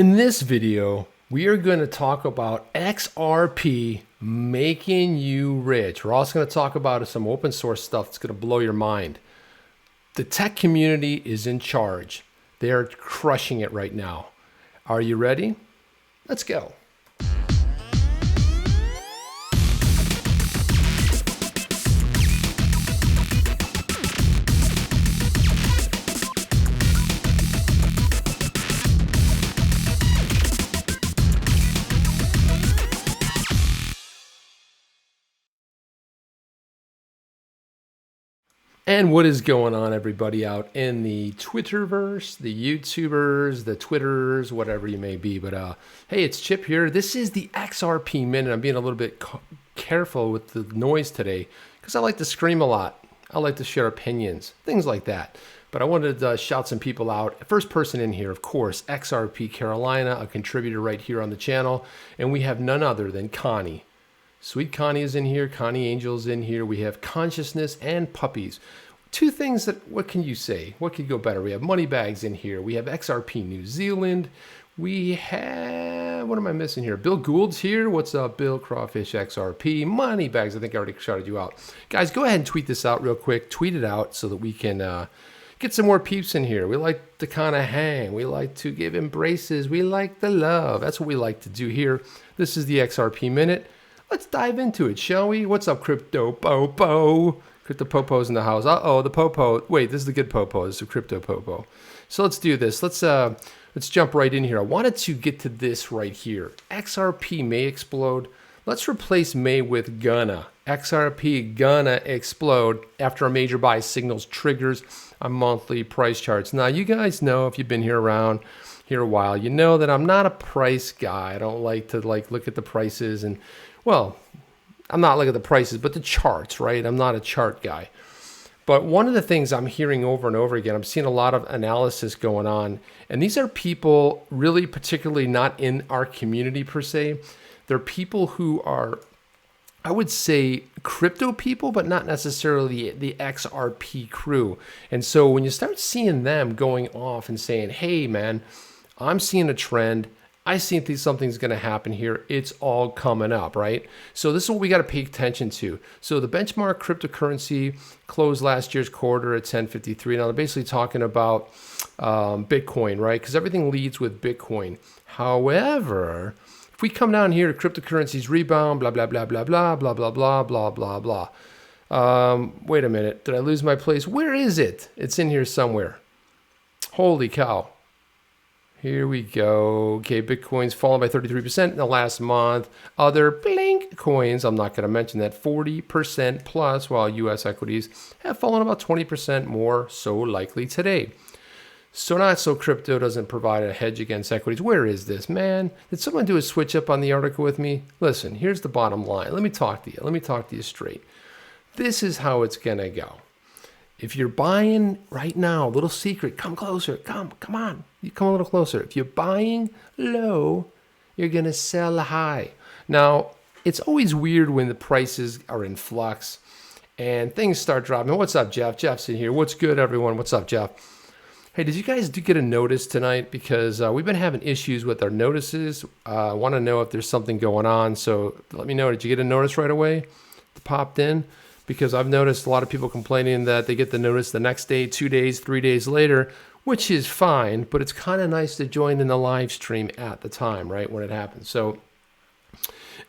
In this video, we are going to talk about XRP making you rich. We're also going to talk about some open source stuff that's going to blow your mind. The tech community is in charge. They're crushing it right now. Are you ready? Let's go. And what is going on, everybody out in the Twitterverse, the YouTubers, the Twitters, whatever you may be. But hey, it's Chip here. This is the XRP Minute. I'm being a little bit careful with the noise today because I like to scream a lot. I like to share opinions, things like that. But I wanted to shout some people out. First person in here, of course, XRP Carolina, a contributor right here on the channel. And we have none other than Connie. Sweet Connie is in here. Connie Angel's in here. We have consciousness and puppies. Two things that, what can you say? What could go better? We have Moneybags in here. We have XRP New Zealand. We have, what am I missing here? Bill Gould's here. What's up, Bill? Crawfish XRP. Moneybags, I think I already shouted you out. Guys, go ahead and tweet this out real quick. Tweet it out so that we can get some more peeps in here. We like to kind of hang. We like to give embraces. We like the love. That's what we like to do here. This is the XRP Minute. Let's dive into it, shall we? What's up, Crypto Popo? Crypto Popo's in the house. Uh-oh, the Popo. Wait, this is the good Popo. This is the Crypto Popo. So let's do this. Let's jump right in here. I wanted to get to this right here. XRP may explode. Let's replace may with gonna. XRP gonna explode after a major buy signals triggers on monthly price charts. Now, you guys know, if you've been here around here a while, you know that I'm not a price guy. I don't like to look at the prices and, well, I'm not looking at the prices, but the charts, right? I'm not a chart guy. But one of the things I'm hearing over and over again, I'm seeing a lot of analysis going on, and these are people really particularly not in our community per se. They're people who are, I would say, crypto people, but not necessarily the XRP crew. And so when you start seeing them going off and saying, hey, man, I'm seeing a trend. I think something's going to happen here. It's all coming up, right? So this is what we got to pay attention to. So the benchmark cryptocurrency closed last year's quarter at 1053. Now they're basically talking about Bitcoin, right? Because everything leads with Bitcoin. However, if we come down here to cryptocurrencies rebound, blah, blah, blah, blah, blah, blah, blah, blah, blah, blah, blah. Wait a minute. Did I lose my place? Where is it? It's in here somewhere. Holy cow. Here we go. Okay, Bitcoin's fallen by 33% in the last month. Other blink coins, I'm not going to mention that, 40% plus, while U.S. equities have fallen about 20% more, so likely today. So not so crypto doesn't provide a hedge against equities. Where is this, man? Did someone do a switch up on the article with me? Listen, here's the bottom line. Let me talk to you. Let me talk to you straight. This is how it's going to go. If you're buying right now, little secret, come closer, come on, you come a little closer. If you're buying low, you're going to sell high. Now, it's always weird when the prices are in flux and things start dropping. What's up, Jeff? Jeff's in here. What's good, everyone? What's up, Jeff? Hey, did you guys get a notice tonight? Because we've been having issues with our notices. I want to know if there's something going on. So let me know. Did you get a notice right away that popped in? Because I've noticed a lot of people complaining that they get the notice the next day, 2 days, 3 days later, which is fine, but it's kind of nice to join in the live stream at the time, right, when it happens. So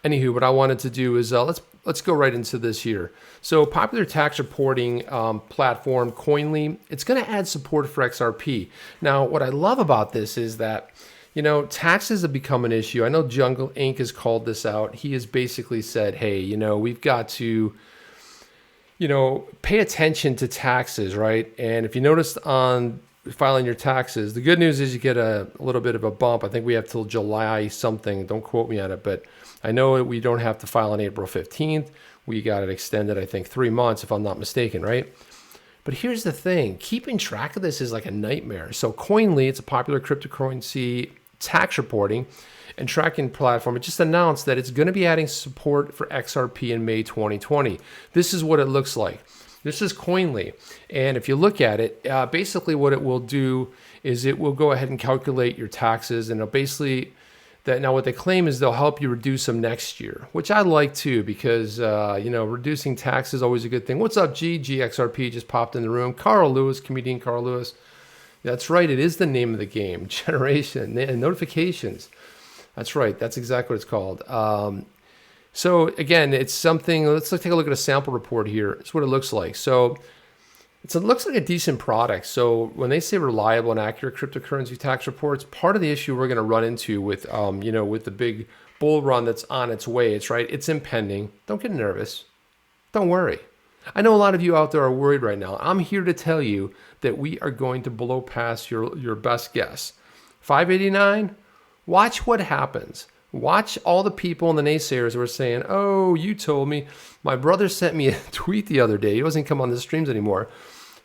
anywho, what I wanted to do is let's go right into this here. So popular tax reporting platform Coinly, it's going to add support for XRP. Now, what I love about this is that, you know, taxes have become an issue. I know Jungle Inc. has called this out. He has basically said, hey, you know, we've got to, you know, pay attention to taxes, right? And if you noticed on filing your taxes, the good news is you get a little bit of a bump. I think we have till July something. Don't quote me on it, but I know we don't have to file on April 15th. We got it extended, I think, 3 months, if I'm not mistaken, right? But here's the thing. Keeping track of this is like a nightmare. So Coinly, it's a popular cryptocurrency tax reporting and tracking platform. It just announced that it's going to be adding support for XRP in May 2020. This is what it looks like. This is Coinly. And if you look at it, basically what it will do is it will go ahead and calculate your taxes, and it'll basically that now what they claim is they'll help you reduce them next year, which I like too, because reducing taxes is always a good thing. What's up, G? GXRP just popped in the room. Carl Lewis, comedian Carl Lewis. That's right, it is the name of the game. Generation and notifications. That's right, that's exactly what it's called. So again, it's something. Let's take a look at a sample report here. It's what it looks like. So it looks like a decent product. So when they say reliable and accurate cryptocurrency tax reports, part of the issue we're going to run into with, with the big bull run that's on its way, it's impending. Don't get nervous. Don't worry. I know a lot of you out there are worried right now. I'm here to tell you that we are going to blow past your best guess. 589, watch what happens. Watch all the people and the naysayers who are saying, oh, you told me. My brother sent me a tweet the other day. He doesn't come on the streams anymore.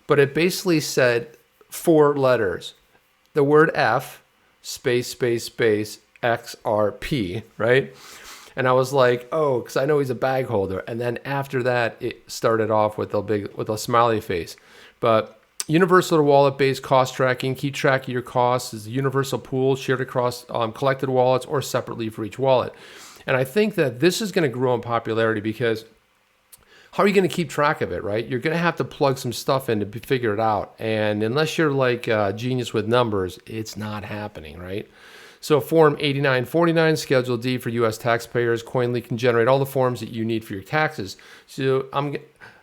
But it basically said 4 letters. The word F, space, XRP, right? And I was like, oh, because I know he's a bag holder. And then after that, it started off with a smiley face. But universal wallet-based cost tracking, keep track of your costs, is a universal pool shared across collected wallets or separately for each wallet. And I think that this is going to grow in popularity because how are you going to keep track of it, right? You're going to have to plug some stuff in to figure it out. And unless you're like a genius with numbers, it's not happening, right? So Form 8949, Schedule D for U.S. taxpayers, Coinly can generate all the forms that you need for your taxes. So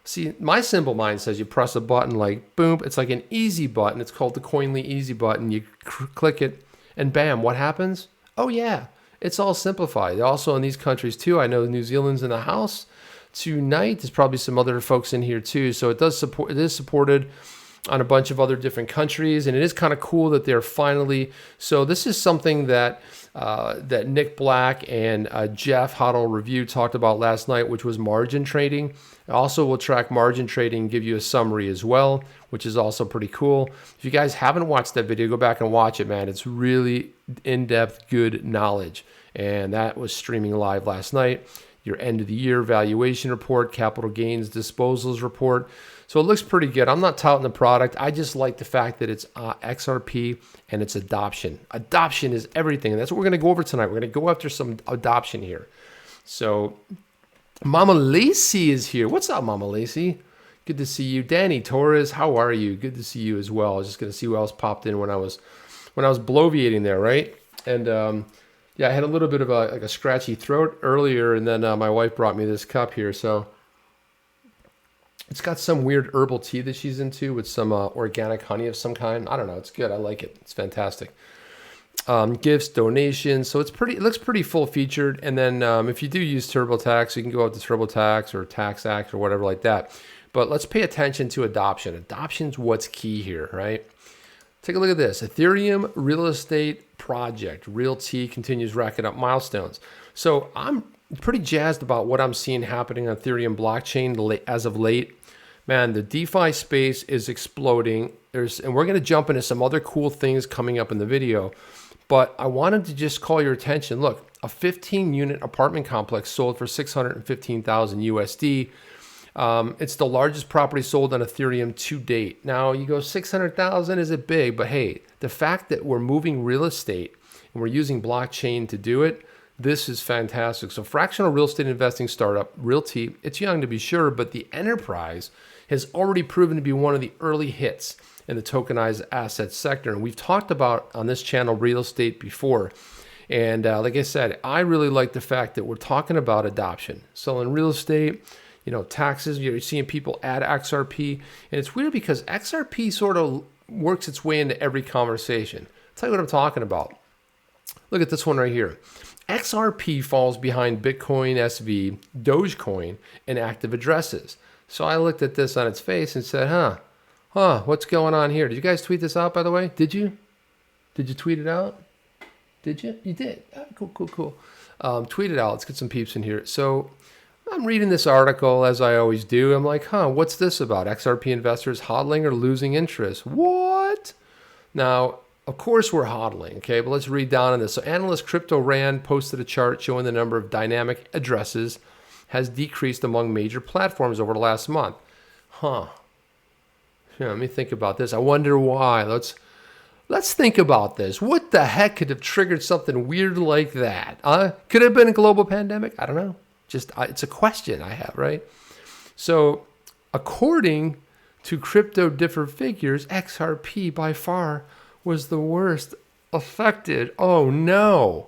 see, my simple mind says you press a button like boom. It's like an easy button. It's called the Coinly easy button. You click it and bam, what happens? Oh yeah, it's all simplified. Also in these countries too, I know New Zealand's in the house tonight. There's probably some other folks in here too. So it is supported on a bunch of other different countries, and it is kind of cool that they're finally. So this is something that Nick Black and Jeff Hodl Review talked about last night, which was margin trading. Also, we'll track margin trading and give you a summary as well, which is also pretty cool. If you guys haven't watched that video, go back and watch it, man. It's really in-depth, good knowledge, and that was streaming live last night. Your end of the year valuation report, capital gains disposals report. So it looks pretty good. I'm not touting the product. I just like the fact that it's XRP and it's adoption. Adoption is everything. And that's what we're going to go over tonight. We're going to go after some adoption here. So Mama Lacey is here. What's up, Mama Lacey? Good to see you. Danny Torres, how are you? Good to see you as well. I was just going to see who else popped in when I was bloviating there, right? And yeah, I had a little bit of a scratchy throat earlier, and then my wife brought me this cup here. So it's got some weird herbal tea that she's into with some organic honey of some kind. I don't know. It's good. I like it. It's fantastic. Gifts, donations. So it looks pretty full featured. And then if you do use TurboTax, you can go out to TurboTax or Tax Act or whatever like that. But let's pay attention to adoption. Adoption's what's key here, right? Take a look at this. Ethereum real estate project. Realty continues racking up milestones. So I'm pretty jazzed about what I'm seeing happening on Ethereum blockchain as of late. Man, the DeFi space is exploding. And we're going to jump into some other cool things coming up in the video. But I wanted to just call your attention. Look, a 15-unit apartment complex sold for $615,000 USD. It's the largest property sold on Ethereum to date. Now you go 600,000, is it big? But hey, the fact that we're moving real estate and we're using blockchain to do it, this is fantastic. So fractional real estate investing startup, Realty, it's young to be sure, but the enterprise has already proven to be one of the early hits in the tokenized asset sector. And we've talked about on this channel real estate before. And like I said, I really like the fact that we're talking about adoption. Selling real estate, taxes, you're seeing people add XRP. And it's weird because XRP sort of works its way into every conversation. I'll tell you what I'm talking about. Look at this one right here. XRP falls behind Bitcoin SV, Dogecoin, and active addresses. So I looked at this on its face and said, what's going on here? Did you guys tweet this out, by the way? Did you? Did you tweet it out? Did you? You did. Cool. Tweet it out. Let's get some peeps in here. So I'm reading this article as I always do. I'm like, what's this about? XRP investors hodling or losing interest? What? Now, of course we're hodling, okay? But let's read down on this. So analyst Crypto Rand posted a chart showing the number of dynamic addresses has decreased among major platforms over the last month. Let me think about this. I wonder why. Let's Let's think about this. What the heck could have triggered something weird like that? Could it have been a global pandemic? I don't know. It's a question I have, right? So according to crypto different figures, XRP by far was the worst affected. Oh no.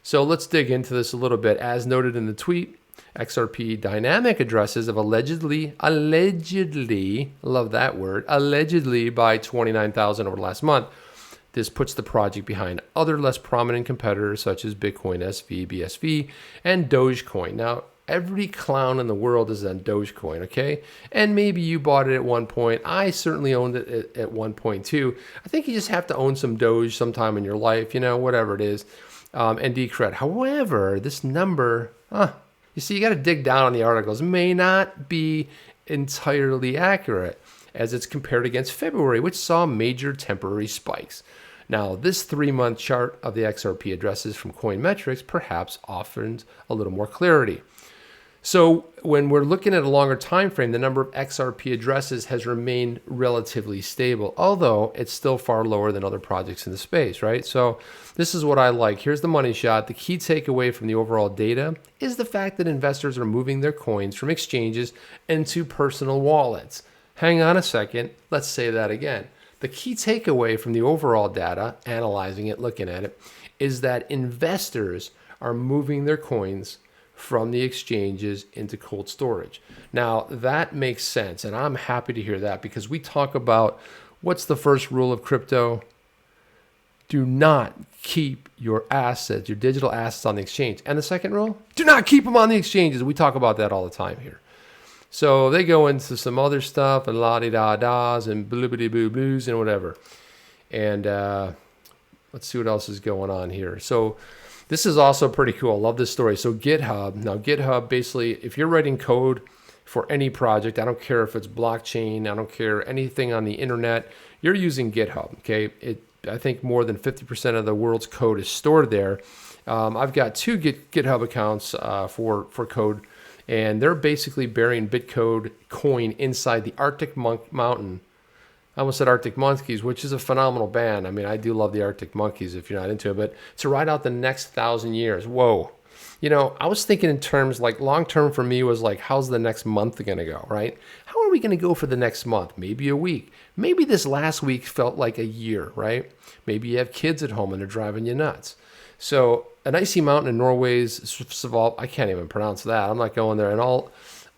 So let's dig into this a little bit. As noted in the tweet, XRP dynamic addresses have allegedly, love that word, allegedly by 29,000 over the last month. This puts the project behind other less prominent competitors such as Bitcoin SV, BSV, and Dogecoin. Now, every clown in the world is on Dogecoin, okay? And maybe you bought it at one point. I certainly owned it at one point too. I think you just have to own some Doge sometime in your life, whatever it is, and decred. However, this number, you see, you got to dig down on the articles, may not be entirely accurate as it's compared against February, which saw major temporary spikes. Now, this 3-month chart of the XRP addresses from Coinmetrics perhaps offers a little more clarity. So when we're looking at a longer time frame, the number of XRP addresses has remained relatively stable, although it's still far lower than other projects in the space, right? So this is what I like. Here's the money shot. The key takeaway from the overall data is the fact that investors are moving their coins from exchanges into personal wallets. Hang on a second. Let's say that again. The key takeaway from the overall data, analyzing it, looking at it, is that investors are moving their coins from the exchanges into cold storage. Now, that makes sense, and I'm happy to hear that because we talk about what's the first rule of crypto? Do not keep your assets, your digital assets on the exchange. And the second rule? Do not keep them on the exchanges. We talk about that all the time here. So they go into some other stuff and la-di-da-das and bloobity-boo-boos and whatever. And let's see what else is going on here. So this is also pretty cool. I love this story. So GitHub. Now GitHub, basically, if you're writing code for any project, I don't care if it's blockchain, I don't care anything on the internet, you're using GitHub, okay? I think more than 50% of the world's code is stored there. I've got 2 GitHub accounts for code, and they're basically burying Bitcode coin inside the Arctic Mountain. I almost said Arctic Monkeys, which is a phenomenal band. I mean, I do love the Arctic Monkeys if you're not into it, but to ride out the next 1,000 years, whoa. I was thinking in terms like long-term for me was like, how's the next month going to go, right? How are we going to go for the next month? Maybe a week. Maybe this last week felt like a year, right? Maybe you have kids at home and they're driving you nuts. So an icy mountain in Norway's Svalbard, I can't even pronounce that. I'm not going there. And all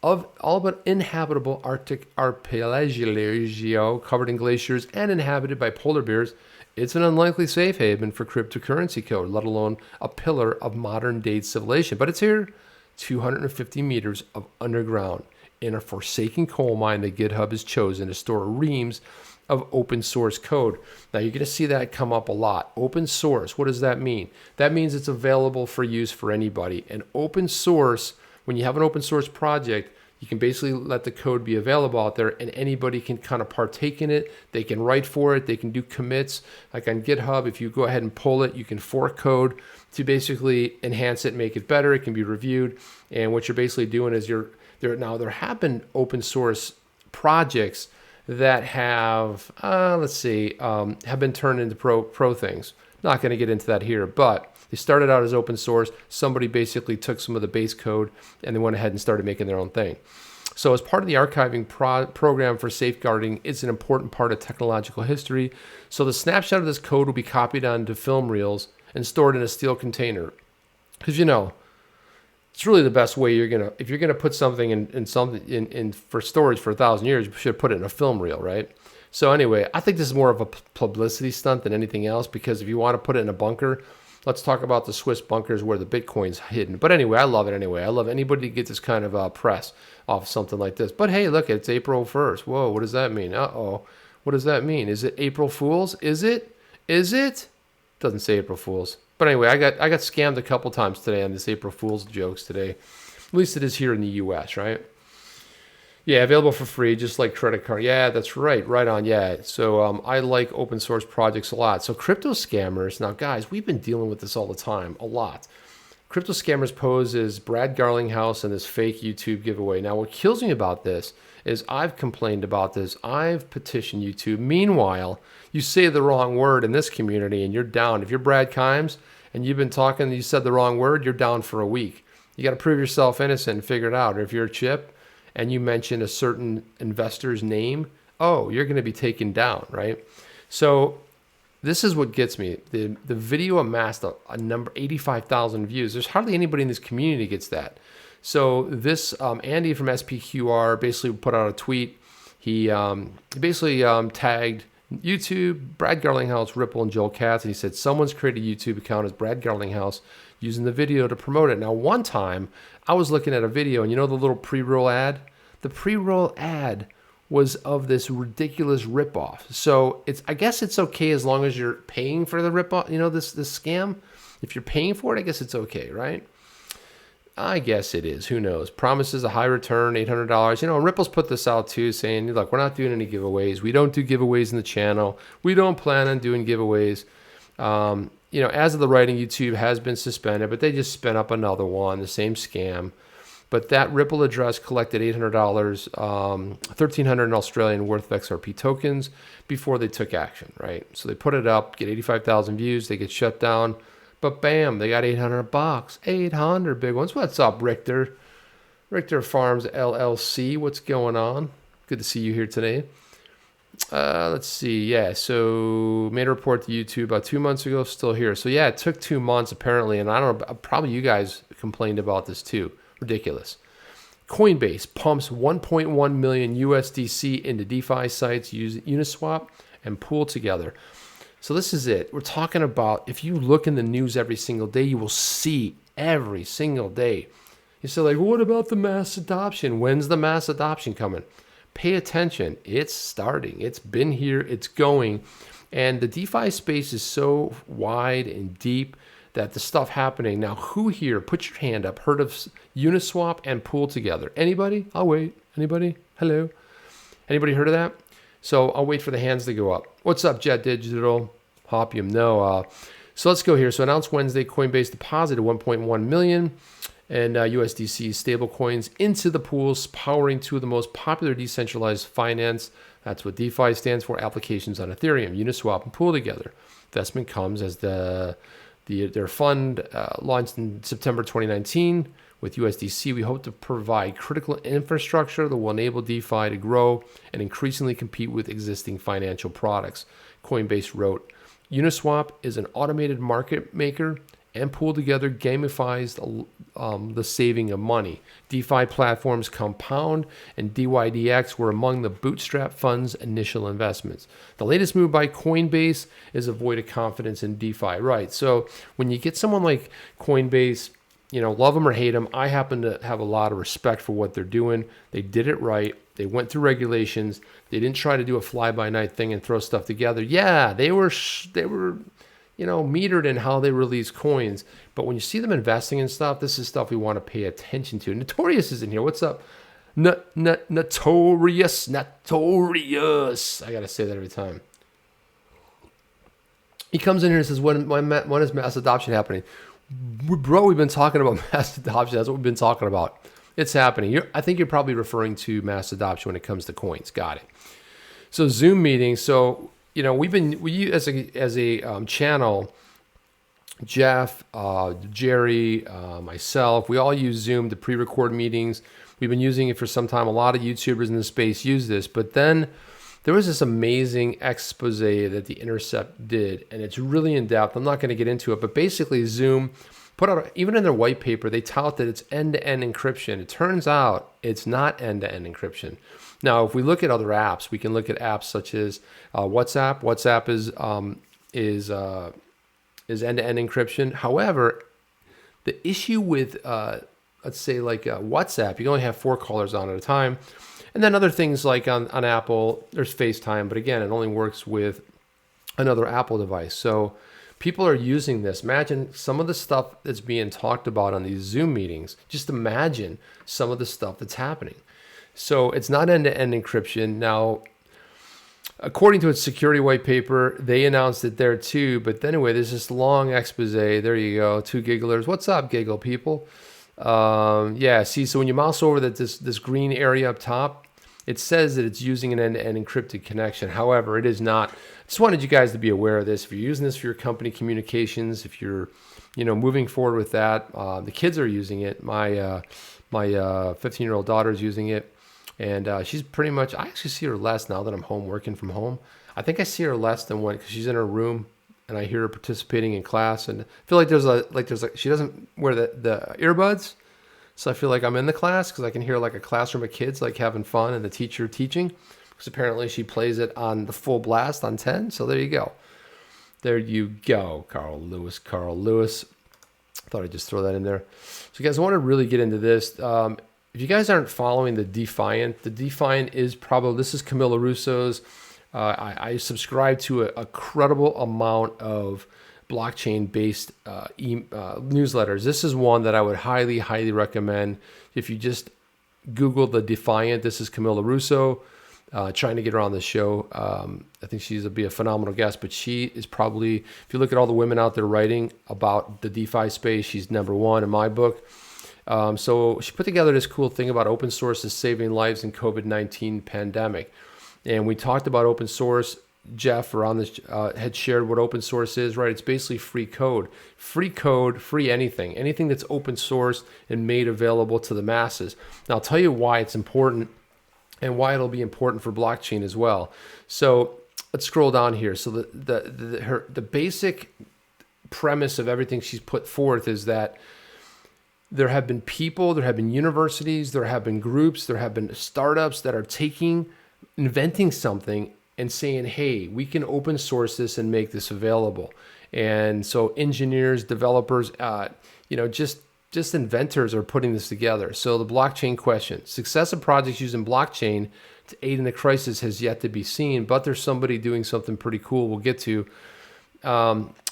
but inhabitable Arctic archipelago covered in glaciers and inhabited by polar bears, it's an unlikely safe haven for cryptocurrency code, let alone a pillar of modern-day civilization. But it's here, 250 meters of underground in a forsaken coal mine that GitHub has chosen to store reams of open source code. Now you're going to see that come up a lot. Open source, what does that mean? That means it's available for use for anybody. And open source, when you have an open source project, you can basically let the code be available out there and anybody can kind of partake in it. They can write for it. They can do commits. Like on GitHub, if you go ahead and pull it, you can fork code to basically enhance it, make it better. It can be reviewed. And what you're basically doing is there have been open source projects that have, have been turned into pro things. Not going to get into that here, but they started out as open source. Somebody basically took some of the base code and they went ahead and started making their own thing. So as part of the archiving program for safeguarding, it's an important part of technological history. So the snapshot of this code will be copied onto film reels and stored in a steel container. Because it's really the best way if you're gonna put something in for storage for 1,000 years, you should put it in a film reel, right? So anyway, I think this is more of a publicity stunt than anything else, because if you want to put it in a bunker, let's talk about the Swiss bunkers where the Bitcoin's hidden. But anyway, I love it anyway. I love anybody to get this kind of press off something like this. But hey, look, it's April 1st. Whoa, what does that mean? Uh-oh. What does that mean? Is it April Fool's? Is it? Doesn't say April Fool's. But anyway, I got scammed a couple times today on this April Fool's jokes today. At least it is here in the U.S., right? Yeah, available for free, just like credit card. Yeah, that's right. Right on, yeah. So I like open source projects a lot. So crypto scammers, now guys, we've been dealing with this all the time, a lot. Crypto scammers pose as Brad Garlinghouse and this fake YouTube giveaway. Now, what kills me about this is I've complained about this. I've petitioned YouTube. Meanwhile, you say the wrong word in this community and you're down. If you're Brad Kimes and you've been talking, you said the wrong word, you're down for a week. You got to prove yourself innocent and figure it out. Or if you're a chip and you mention a certain investor's name, oh, you're going to be taken down, right? So this is what gets me. The video amassed a number 85,000 views. There's hardly anybody in this community gets that. So this Andy from SPQR basically put out a tweet. He basically tagged YouTube, Brad Garlinghouse, Ripple, and Joel Katz, and he said someone's created a YouTube account as Brad Garlinghouse using the video to promote it. Now, one time I was looking at a video, and you know the little pre-roll ad? The pre-roll ad was of this ridiculous ripoff. So I guess it's okay as long as you're paying for the ripoff. You know, this scam. If you're paying for it, I guess it's okay, right? I guess it is. Who knows? Promises a high return, $800. You know, Ripple's put this out too, saying, look, we're not doing any giveaways. We don't do giveaways in the channel. We don't plan on doing giveaways. You know, as of the writing, YouTube has been suspended, but they just spin up another one, the same scam. But that Ripple address collected $800, $1,300 in Australian worth of XRP tokens before they took action, right? So they put it up, get 85,000 views, they get shut down. But bam, they got $800. 800 big ones. What's up, Richter? Richter Farms LLC. What's going on? Good to see you here today. Let's see. Yeah, so made a report to YouTube about 2 months ago. Still here. So yeah, it took 2 months apparently, and I don't know. Probably you guys complained about this too. Ridiculous. Coinbase pumps 1.1 million USDC into DeFi sites using Uniswap and Pool together. So this is it. We're talking about, if you look in the news every single day, you will see every single day. You say like, what about the mass adoption? When's the mass adoption coming? Pay attention. It's starting. It's been here. It's going. And the DeFi space is so wide and deep that the stuff happening. Now, who here, put your hand up, heard of Uniswap and Pool together? Anybody? I'll wait. Anybody? Hello? Anybody heard of that? So I'll wait for the hands to go up. What's up, Jet Digital? Hopium, no. So let's go here. So announced Wednesday, Coinbase deposited 1.1 million and USDC stable coins into the pools, powering two of the most popular decentralized finance. That's what DeFi stands for, applications on Ethereum, Uniswap, and Pool together. Investment comes as their fund launched in September 2019. With USDC, we hope to provide critical infrastructure that will enable DeFi to grow and increasingly compete with existing financial products. Coinbase wrote, Uniswap is an automated market maker and Pool together gamifies the saving of money. DeFi platforms Compound and DYDX were among the bootstrap fund's initial investments. The latest move by Coinbase is a vote of confidence in DeFi. Right. So when you get someone like Coinbase, you know, love them or hate them, I happen to have a lot of respect for what they're doing. They did it right. They went through regulations. They didn't try to do a fly-by-night thing and throw stuff together. Yeah, they were, you know, metered in how they release coins. But when you see them investing in stuff, this is stuff we want to pay attention to. Notorious is in here. What's up? Notorious. I got to say that every time. He comes in here and says, when is mass adoption happening? Bro, we've been talking about mass adoption. That's what we've been talking about. It's happening. I think you're probably referring to mass adoption when it comes to coins. Got it. So Zoom meetings. So, you know, we as a channel, Jeff, Jerry, myself, we all use Zoom to pre-record meetings. We've been using it for some time. A lot of YouTubers in the space use this, but then there was this amazing expose that The Intercept did, and it's really in depth. I'm not going to get into it, but basically Zoom put out, even in their white paper, they tout that it's end-to-end encryption. It turns out it's not end-to-end encryption. Now, if we look at other apps, we can look at apps such as WhatsApp. WhatsApp is end-to-end encryption. However, the issue with, let's say like WhatsApp, you can only have 4 callers on at a time. And then other things like on Apple, there's FaceTime, but again, it only works with another Apple device. So people are using this. Imagine some of the stuff that's being talked about on these Zoom meetings. Just imagine some of the stuff that's happening. So it's not end-to-end encryption. Now, According to its security white paper, they announced it there too. But anyway, there's this long expose. There you go. Two gigglers. What's up, giggle people? Yeah, see, so when you mouse over this green area up top, it says that it's using an end-to-end encrypted connection. However, it is not. I just wanted you guys to be aware of this. If you're using this for your company communications, if you're, moving forward with that, the kids are using it. My 15-year-old daughter is using it. And she's pretty much, I actually see her less now that I'm home working from home. I think I see her less than when, because she's in her room and I hear her participating in class. And I feel like she doesn't wear the earbuds. So I feel like I'm in the class because I can hear like a classroom of kids like having fun and the teacher teaching. Because apparently she plays it on the full blast on 10. So there you go. There you go, Carl Lewis. Thought I'd just throw that in there. So guys, I want to really get into this. If you guys aren't following the Defiant is probably, this is Camilla Russo's. I subscribe to a credible amount of blockchain-based newsletters. This is one that I would highly, highly recommend. If you just Google the Defiant, this is Camilla Russo, trying to get her on the show. I think she's be a phenomenal guest, but she is probably, if you look at all the women out there writing about the DeFi space, she's number one in my book. So she put together this cool thing about open source is saving lives in COVID-19 pandemic. And we talked about open source. Jeff had shared what open source is, right? It's basically free code, free anything that's open source and made available to the masses. Now I'll tell you why it's important and why it'll be important for blockchain as well. So let's scroll down here. So the basic premise of everything she's put forth is that there have been people, there have been universities, there have been groups, there have been startups that are inventing something and saying, hey, we can open source this and make this available. And so engineers, developers, just inventors are putting this together. So the blockchain question, success of projects using blockchain to aid in the crisis has yet to be seen, but there's somebody doing something pretty cool we'll get to.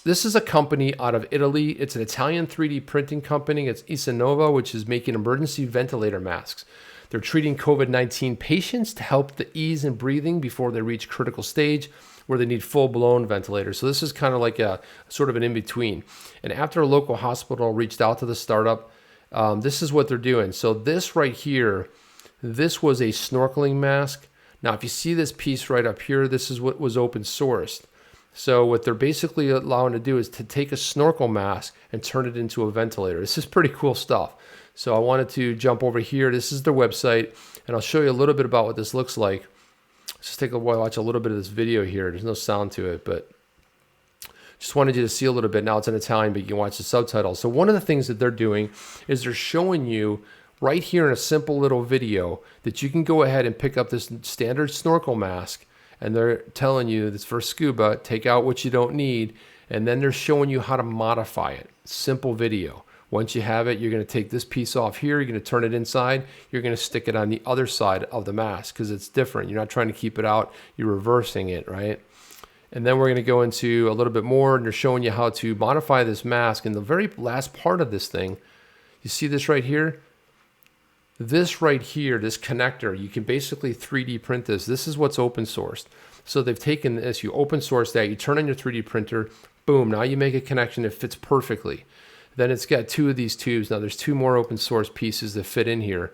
This is a company out of Italy. It's an Italian 3D printing company. It's Isanova, which is making emergency ventilator masks. They're treating COVID-19 patients to help the ease in breathing before they reach critical stage where they need full-blown ventilators. So this is kind of like a sort of an in-between. And after a local hospital reached out to the startup, this is what they're doing. So this right here, this was a snorkeling mask. Now, if you see this piece right up here, this is what was open sourced. So what they're basically allowing to do is to take a snorkel mask and turn it into a ventilator. This is pretty cool stuff. So I wanted to jump over here. This is their website, and I'll show you a little bit about what this looks like. Just take a while, watch a little bit of this video here. There's no sound to it, but just wanted you to see a little bit. Now it's in Italian, but you can watch the subtitles. So one of the things that they're doing is they're showing you right here in a simple little video that you can go ahead and pick up this standard snorkel mask. And they're telling you this for scuba, take out what you don't need. And then they're showing you how to modify it. Simple video. Once you have it, you're going to take this piece off here. You're going to turn it inside. You're going to stick it on the other side of the mask because it's different. You're not trying to keep it out. You're reversing it, right? And then we're going to go into a little bit more. And they're showing you how to modify this mask. And the very last part of this thing, you see this right here? This right here, this connector, you can basically 3D print this. This is what's open sourced. So they've taken this, you open source that, you turn on your 3D printer, boom, now you make a connection that fits perfectly. Then it's got two of these tubes. Now there's two more open source pieces that fit in here.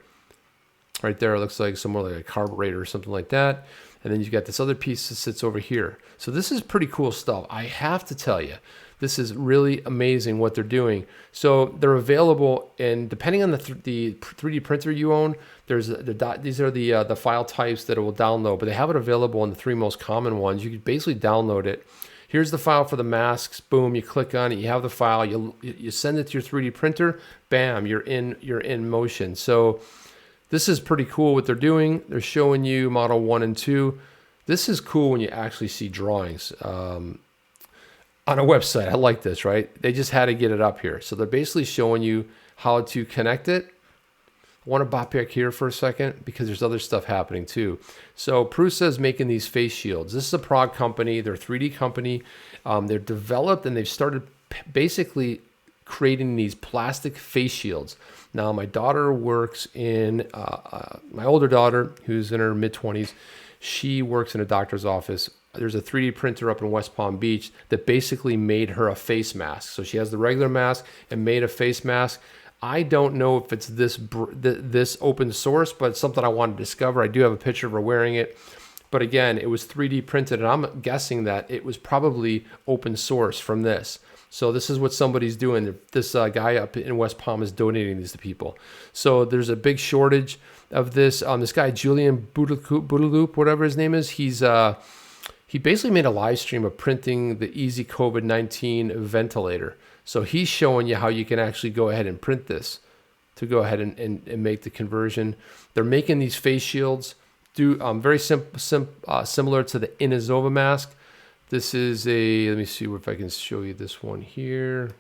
Right there, it looks like somewhere like a carburetor or something like that. And then you've got this other piece that sits over here. So this is pretty cool stuff. I have to tell you, this is really amazing what they're doing. So they're available, and depending on the 3D printer you own, these are the file types that it will download, but they have it available in the three most common ones. You can basically download it. Here's the file for the masks. Boom, you click on it, you have the file, you send it to your 3D printer, bam, you're in motion. So this is pretty cool what they're doing. They're showing you model 1 and 2. This is cool when you actually see drawings on a website. I like this, right? They just had to get it up here. So they're basically showing you how to connect it. I want to bop back here for a second because there's other stuff happening too. So Prusa is making these face shields. This is a Prague company. They're a 3D company. They're developed and they've started basically creating these plastic face shields. Now, my daughter works in, my older daughter, who's in her mid-20s, She works in a doctor's office. There's a 3D printer up in West Palm Beach that basically made her a face mask. So she has the regular mask and made a face mask. I don't know if it's this open source, but it's something I want to discover. I do have a picture of her wearing it. But again, it was 3D printed, and I'm guessing that it was probably open source from this. So this is what somebody's doing. This guy up in West Palm is donating these to people. So there's a big shortage of this. This guy, Julian Boudaloop, whatever his name is, he basically made a live stream of printing the Easy COVID-19 ventilator. So he's showing you how you can actually go ahead and print this to go ahead and make the conversion. They're making these face shields very similar to the Inazova mask. This is let me see if I can show you this one here.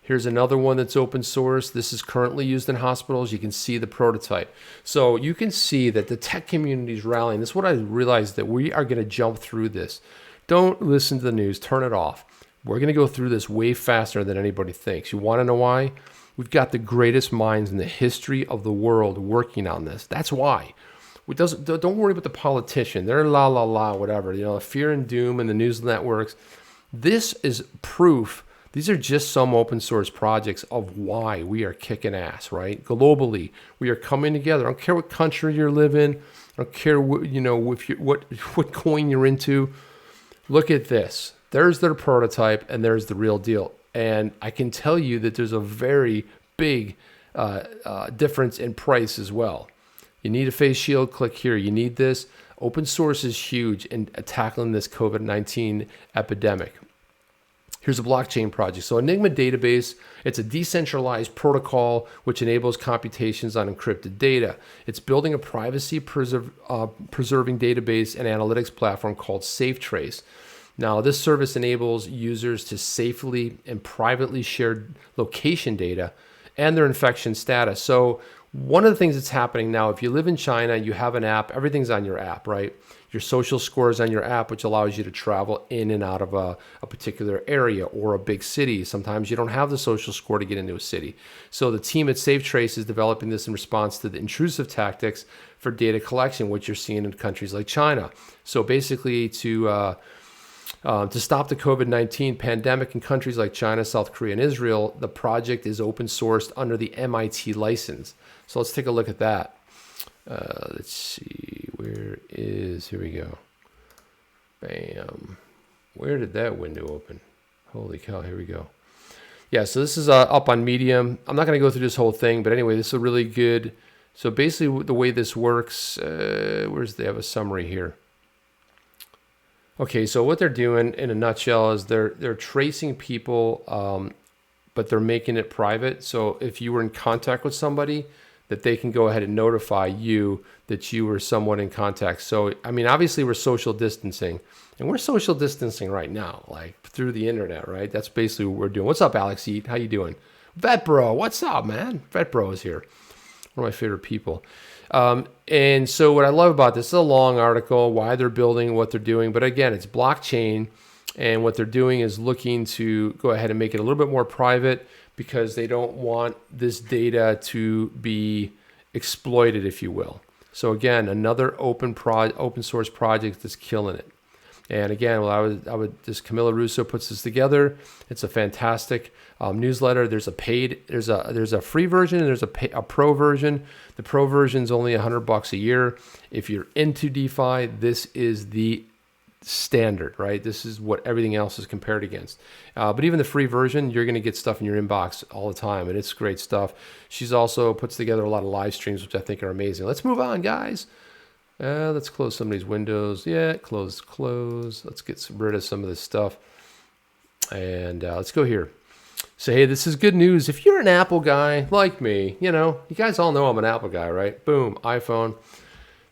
Here's another one that's open source. This is currently used in hospitals. You can see the prototype. So you can see that the tech community is rallying. This is what I realized, that we are going to jump through this. Don't listen to the news. Turn it off. We're going to go through this way faster than anybody thinks. You want to know why? We've got the greatest minds in the history of the world working on this. That's why. Don't worry about the politician. They're whatever. You know, fear and doom and the news networks. This is proof. These are just some open source projects of why we are kicking ass, right? Globally, we are coming together. I don't care what country you live in. I don't care what coin you're into. Look at this. There's their prototype, and there's the real deal. And I can tell you that there's a very big difference in price as well. You need a face shield, click here. You need this. Open source is huge in tackling this COVID-19 epidemic. Here's a blockchain project. So Enigma database, it's a decentralized protocol which enables computations on encrypted data. It's building a privacy preserving database and analytics platform called SafeTrace. Now, this service enables users to safely and privately share location data and their infection status. So one of the things that's happening now, if you live in China, you have an app, everything's on your app, right? Your social score is on your app, which allows you to travel in and out of a particular area or a big city. Sometimes you don't have the social score to get into a city. So the team at SafeTrace is developing this in response to the intrusive tactics for data collection, which you're seeing in countries like China. So basically to stop the COVID-19 pandemic in countries like China, South Korea, and Israel, the project is open sourced under the MIT license. So let's take a look at that. Let's see, here we go. Bam. Where did that window open? Holy cow, here we go. Yeah, so this is up on Medium. I'm not going to go through this whole thing, but anyway, this is a really good. So basically the way this works, they have a summary here. Okay, so what they're doing in a nutshell is they're tracing people, but they're making it private. So if you were in contact with somebody, that they can go ahead and notify you that you were someone in contact. So, I mean, obviously we're social distancing, and we're social distancing right now, like through the internet, right? That's basically what we're doing. What's up, Alex Eat? How you doing? Vet Bro, what's up, man? Vet Bro is here. One of my favorite people. And so what I love about this is a long article, why they're building, what they're doing. But again, it's blockchain, and what they're doing is looking to go ahead and make it a little bit more private, because they don't want this data to be exploited, if you will. So again, another open source project that's killing it. And again, this Camilla Russo puts this together. It's a fantastic newsletter. There's a free version, and there's a pro version. The pro version is only $100 a year. If you're into DeFi, this is the standard, right? This is what everything else is compared against. But even the free version, you're going to get stuff in your inbox all the time, and it's great stuff. She's also puts together a lot of live streams, which I think are amazing. Let's move on, guys. Let's close some of these windows. Yeah, close. Let's get rid of some of this stuff. And let's go here. So, hey, this is good news. If you're an Apple guy like me, you guys all know I'm an Apple guy, right? Boom, iPhone.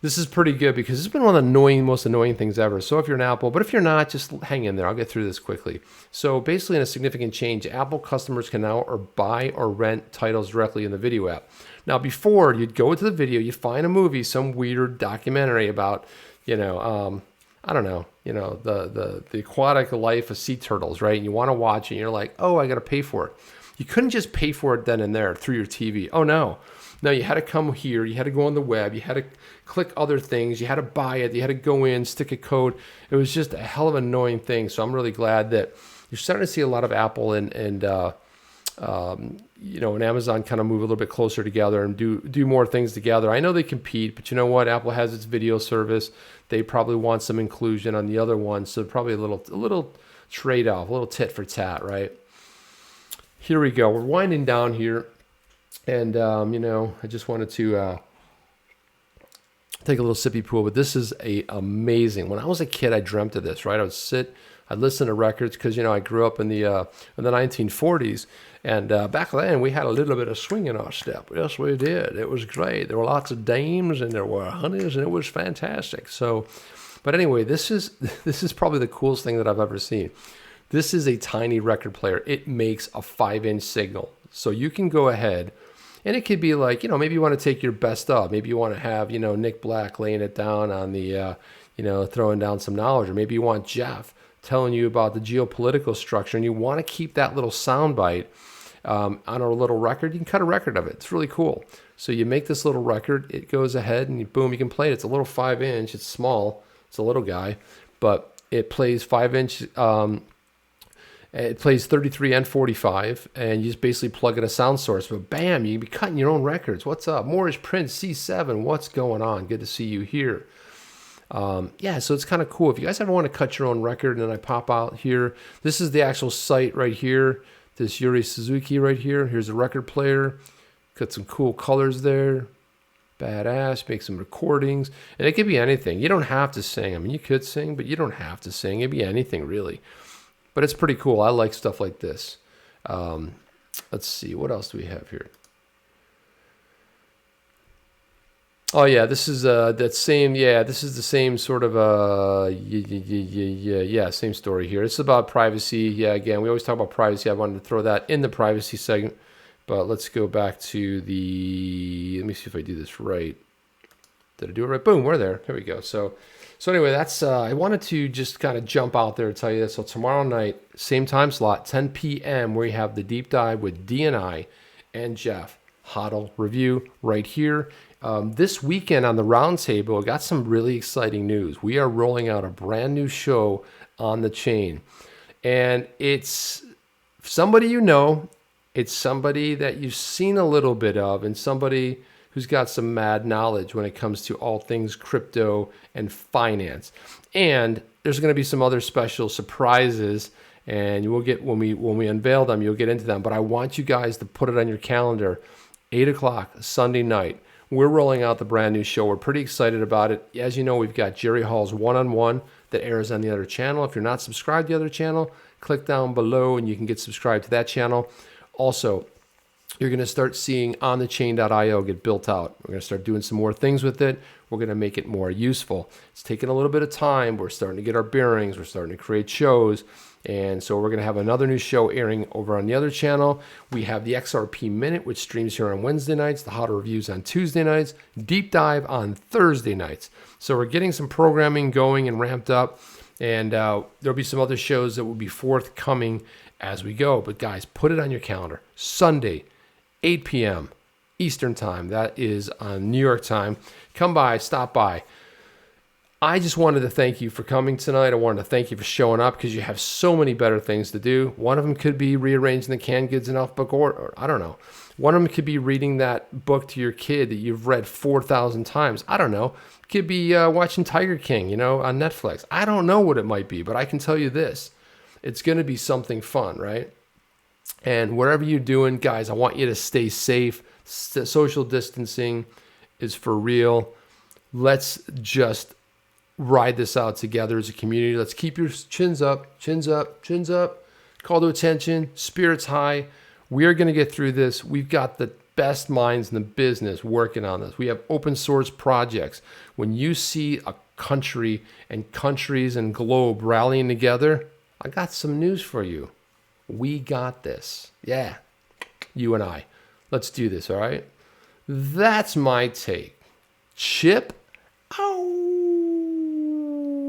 This is pretty good because it's been one of the most annoying things ever. So if you're an Apple, but if you're not, just hang in there. I'll get through this quickly. So basically, in a significant change, Apple customers can now buy or rent titles directly in the video app. Now, before, you'd go into the video, you find a movie, some weird documentary about, I don't know, the aquatic life of sea turtles, right? And you want to watch it, and you're like, oh, I got to pay for it. You couldn't just pay for it then and there through your TV. Oh, no. Now you had to come here, you had to go on the web, you had to click other things, you had to buy it, you had to go in, stick a code. It was just a hell of an annoying thing. So I'm really glad that you're starting to see a lot of Apple and Amazon kind of move a little bit closer together and do more things together. I know they compete, but you know what? Apple has its video service. They probably want some inclusion on the other one, so probably a little trade-off, a little tit for tat, right? Here we go. We're winding down here, and I just wanted to take a little sippy pool, but this is amazing. When I was a kid, I dreamt of this, right? I'd listen to records because I grew up in the 1940s, and back then we had a little bit of swing in our step. Yes, we did. It was great. There were lots of dames and there were honeys, and it was fantastic. So, but anyway, this is probably the coolest thing that I've ever seen. This is a tiny record player. It makes a 5-inch signal, so you can go ahead. And it could be like, maybe you want to take your best of. Maybe you want to have, Nick Black laying it down on the, throwing down some knowledge. Or maybe you want Jeff telling you about the geopolitical structure, and you want to keep that little soundbite on a little record. You can cut a record of it. It's really cool. So you make this little record. It goes ahead, and boom, you can play it. It's a little 5-inch. It's small. It's a little guy. But it plays 5-inch. It plays 33 and 45, and you just basically plug in a sound source. But bam, you can be cutting your own records. What's up? Morris Prince, C7, what's going on? Good to see you here. So it's kind of cool. If you guys ever want to cut your own record, and then I pop out here, this is the actual site right here. This Yuri Suzuki right here. Here's a record player. Got some cool colors there. Badass. Make some recordings. And it could be anything. You don't have to sing. I mean, you could sing, but you don't have to sing. It'd be anything, really. But it's pretty cool. I like stuff like this. Let's see. What else do we have here? Oh, yeah. This is that same. Yeah, this is the same sort of same story here. It's about privacy. Yeah, again, we always talk about privacy. I wanted to throw that in the privacy segment. But let's go back to the. Let me see if I do this right. Did I do it right? Boom, we're there. Here we go. So anyway, that's I wanted to just kind of jump out there and tell you this. So tomorrow night, same time slot, 10 p.m., we have the deep dive with D&I and Jeff. HODL review right here. This weekend on the roundtable, I got some really exciting news. We are rolling out a brand new show on the chain. And it's somebody it's somebody that you've seen a little bit of, and somebody who's got some mad knowledge when it comes to all things crypto and finance. And there's going to be some other special surprises, and you will get when we unveil them, you'll get into them. But I want you guys to put it on your calendar, 8 o'clock Sunday night. We're rolling out the brand new show. We're pretty excited about it. As you know, we've got Jerry Hall's one-on-one that airs on the other channel. If you're not subscribed to the other channel, click down below and you can get subscribed to that channel. Also, you're going to start seeing onthechain.io get built out. We're going to start doing some more things with it. We're going to make it more useful. It's taking a little bit of time. We're starting to get our bearings. We're starting to create shows. And so we're going to have another new show airing over on the other channel. We have the XRP Minute, which streams here on Wednesday nights, the HODL reviews on Tuesday nights, deep dive on Thursday nights. So we're getting some programming going and ramped up. And there'll be some other shows that will be forthcoming as we go. But guys, put it on your calendar. Sunday, 8 p.m. Eastern time. That is on New York time. Come by, stop by. I just wanted to thank you for coming tonight. I wanted to thank you for showing up because you have so many better things to do. One of them could be rearranging the canned goods in alphabetical order. Or I don't know. One of them could be reading that book to your kid that you've read 4,000 times. I don't know. It could be watching Tiger King, on Netflix. I don't know what it might be, but I can tell you this. It's going to be something fun, right? And whatever you're doing, guys, I want you to stay safe. Social distancing is for real. Let's just ride this out together as a community. Let's keep your chins up, chins up, chins up. Call to attention, spirits high. We are going to get through this. We've got the best minds in the business working on this. We have open source projects. When you see a country and countries and globe rallying together, I got some news for you. We got this. Yeah, you and I. Let's do this, all right? That's my take. Chip out.